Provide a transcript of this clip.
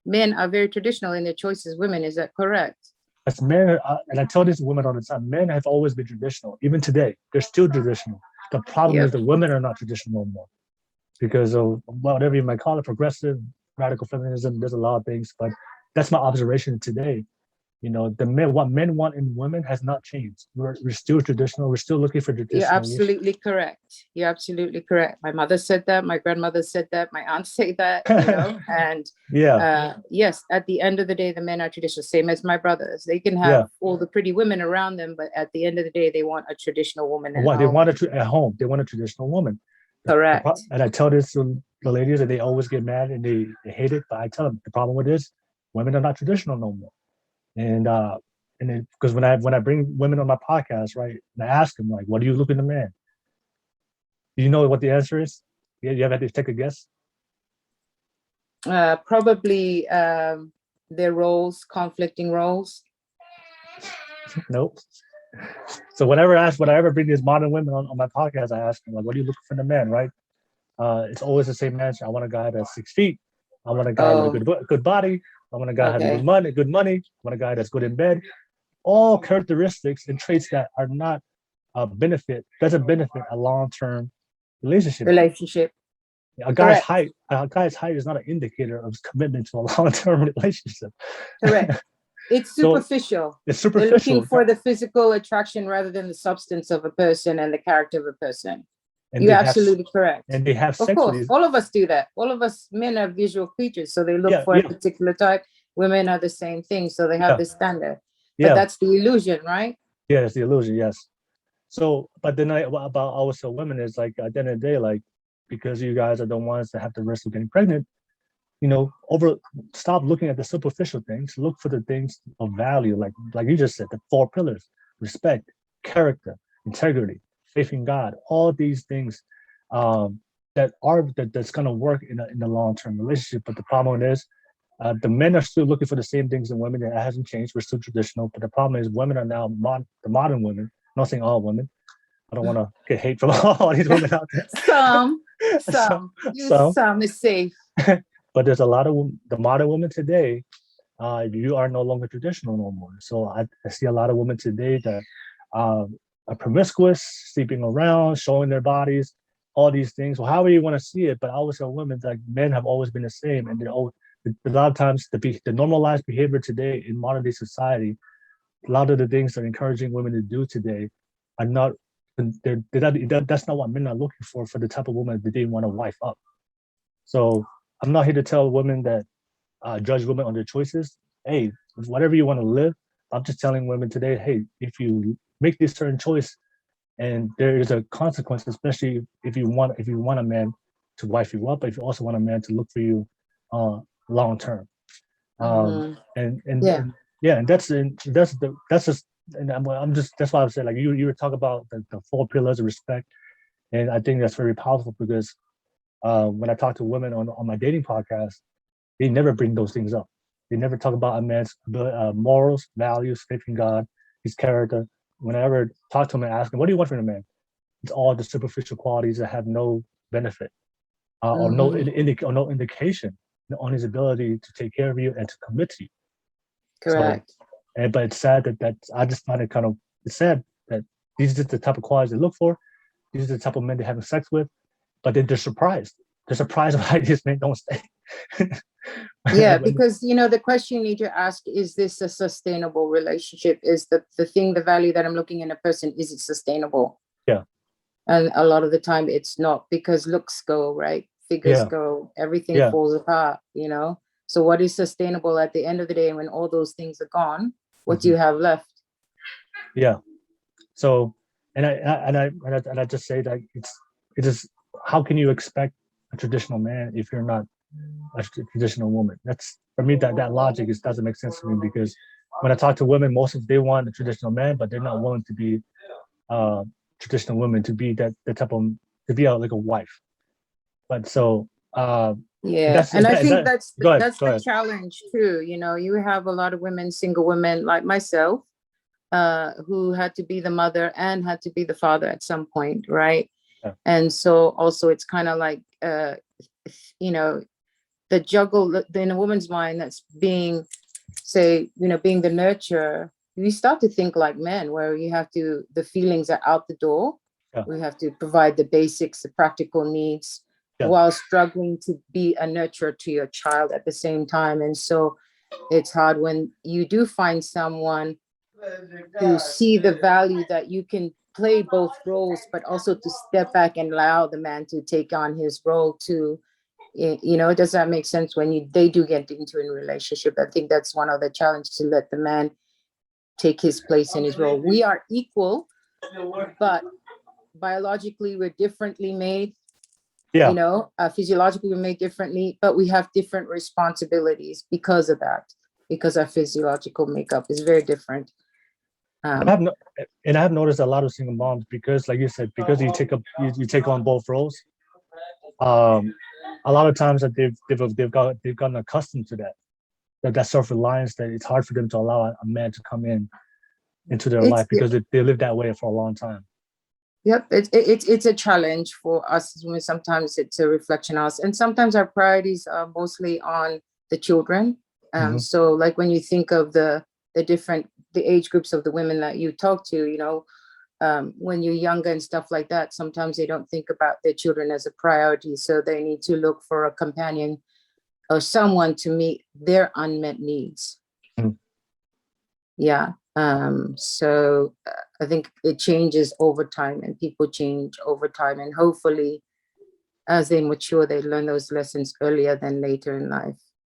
men are very traditional in their choices. Women, is that correct? As men, and I tell these women all the time, men have always been traditional. Even today, they're still traditional. The problem is Yep. that women are not traditional no more because of whatever you might call it, progressive, radical feminism. There's a lot of things, but that's my observation today. The men, what men want in women has not changed. We're still traditional. We're still looking for You're traditional. absolutely correct. You're absolutely correct. My mother said that. My grandmother said that. My aunt said that. And Yeah, yes, at the end of the day, the men are traditional. Same as my brothers. They can yeah. have all the pretty women around them, but at the end of the day, they want a traditional woman at What they home. want at home, they want a traditional woman. Correct. And I tell this to the ladies that they always get mad and they hate it. But I tell them the problem with this, women are not traditional no more. And then because when I bring women on my podcast, right, and I ask them like, what do you look in a man? Do you know what the answer is? Yeah, you have to take a guess. Probably their roles, conflicting roles. Nope. So whenever I ever bring these modern women on my podcast, I ask them like, what do you look for in a man, right? It's always the same answer. I want a guy that's 6 feet. I want a guy with a good body. I want a guy that has good money. I want a guy that's good in bed. All characteristics and traits that are not doesn't benefit a long-term relationship. A guy's height is not an indicator of commitment to a long-term relationship. Correct. It's superficial. It's superficial. They're looking for the physical attraction rather than the substance of a person and the character of a person. And you're absolutely correct. And they have sex. Of course, all of us do that. All of us men are visual creatures, so they look for a particular type. Women are the same thing, so they have this standard. But that's the illusion, right? Yeah, it's the illusion, yes. So, but then about also women is like at the end of the day, like because you guys are the ones that have the risk of getting pregnant, stop looking at the superficial things. Look for the things of value, like you just said, the 4 pillars: respect, character, integrity, faith in God. All these things that's gonna work in a long-term relationship. But the problem is, the men are still looking for the same things in women. That hasn't changed. We're still traditional. But the problem is, women are now the modern women. I'm not saying all women. I don't want to get hate from all these women out there. Some is safe. But there's a lot of the modern women today. You are no longer traditional no more. So I see a lot of women today that are promiscuous, sleeping around, showing their bodies, all these things. Well, however you want to see it, but I always tell women that men have always been the same, and a lot of times the normalized behavior today in modern day society, a lot of the things that are encouraging women to do today are not. That's not what men are looking for the type of woman that they want to wife up. So I'm not here to tell women that judge women on their choices. Hey, whatever you want to live. I'm just telling women today, hey, if you make this certain choice, and there is a consequence, especially if you want a man to wife you up, but if you also want a man to look for you long term. And that's just, and I'm just, that's why I'm saying, like you were talking about the 4 pillars of respect, and I think that's very powerful because when I talk to women on my dating podcast, they never bring those things up. They never talk about a man's morals, values, faith in God, his character. Whenever I talk to him and ask him, what do you want from a man? It's all the superficial qualities that have no benefit or no indication on his ability to take care of you and to commit to you. Correct. So, but it's sad that I just find it kind of sad that these are the type of qualities they look for. These are the type of men they're having sex with, but then they're surprised. They're surprised why these men don't stay. Yeah, because the question you need to ask, is this a sustainable relationship? Is the value that I'm looking in a person, is it sustainable? Yeah. And a lot of the time it's not, because looks go, right? Figures go, everything falls apart, So what is sustainable at the end of the day when all those things are gone? What do you have left? Yeah. So, and I just say that it is, how can you expect a traditional man if you're not a traditional woman? That's, for me, that logic doesn't make sense to me, because when I talk to women, most of they want a traditional man, but they're not willing to be traditional women, to be that the type of, to be like a wife. But so and I think that's the challenge too. You have a lot of women, single women like myself, who had to be the mother and had to be the father at some point, right? Yeah. And so also it's kind of like the the juggle in a woman's mind that's being, say, being the nurturer, we start to think like men, where you have to, the feelings are out the door. Yeah. We have to provide the basics, the practical needs, Yeah. while struggling to be a nurturer to your child at the same time. And so it's hard when you do find someone to see the value that you can play both roles, but also to step back and allow the man to take on his role too. Does that make sense? When they do get into a relationship, I think that's one of the challenges, to let the man take his place in his role. We are equal, but biologically we're differently made. Yeah. Physiologically we're made differently, but we have different responsibilities because of that, because our physiological makeup is very different. I have noticed a lot of single moms, because, like you said, because you take on both roles. A lot of times that they've gotten accustomed to that self-reliance, that it's hard for them to allow a man to come into their life, because they live that way for a long time. Yep, it's a challenge for us as women. Sometimes it's a reflection on us, and sometimes our priorities are mostly on the children. So like when you think of the age groups of the women that you talk to, when you're younger and stuff like that, sometimes they don't think about their children as a priority. So they need to look for a companion or someone to meet their unmet needs. Yeah. So I think it changes over time, and people change over time, and hopefully as they mature, they learn those lessons earlier than later in life.